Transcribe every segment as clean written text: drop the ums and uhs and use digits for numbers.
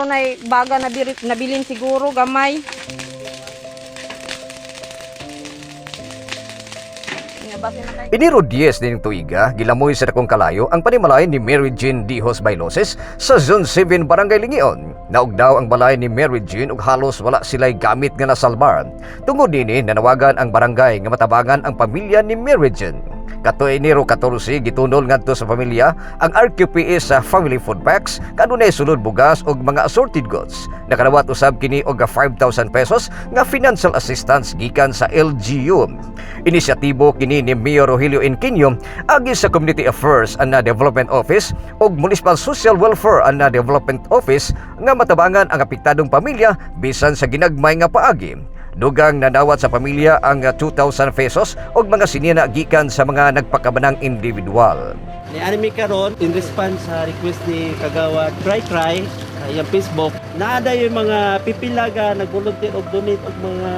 Nay baga nabilin siguro gamay. Enero 10 din tuiga, gilamoy sa dakong kalayo ang panimalay ni Mary Jean Dihos Bailoses sa Zone 7 Barangay Lingion. Naog daw ang balay ni Mary Jean ug halos wala sila'y gamit nga nasalbar. Tungod dinhi nanawagan ang barangay nga matabangan ang pamilya ni Mary Jean. Kato Enero 14 gitunol ngadto sa pamilya ang RQPS sa Family Food Packs kanunay sulod bugas ug mga assorted goods. Nakalawat usab kini og 5,000 pesos nga financial assistance gikan sa LGU. Inisyatibo kini ni Mayor Rogelio Inquino agi sa Community Affairs and Development Office ug Municipal Social Welfare and Development Office nga matabangan ang apektadong pamilya bisan sa ginagmay nga paagi. Dugang nadawat sa pamilya ang 2,000 pesos og mga sinina gikan sa mga nagpakabanang individual. Ni anime karon in response sa request ni Kagawad Cry yung Facebook, naada yung mga pipilaga nag-volunteer og donate og mga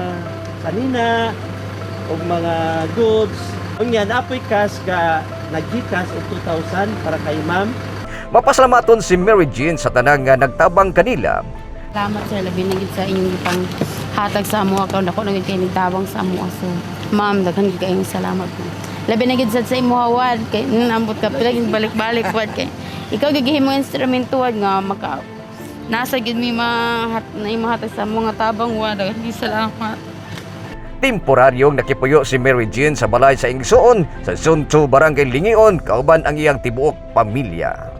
kanina og mga goods. Unya naapoy cash ka naggikas og 2,000 para kay ma'am. Mapasalamaton si Mary Jean sa tanang nga nagtabang kanila. Salamat sa labi na gid sa inyong ipang hatag sa amo akaw nako nagid kay nagtabang sa amo so ma'am daghan gid kayong salamat po. Labi na gid sa imo hawad kay nambot ka pila gid balik-balik wad kay ikaw gigihimo instrumento wad nga maka nasa gid mi mahatag sa amo nga tabang wad daghan gid salamat. Temporaryong nakipuyo si Mary Jean sa balay sa Ingsoon sa Zone 2 Barangay Lingion kauban ang iyang tibuok pamilya.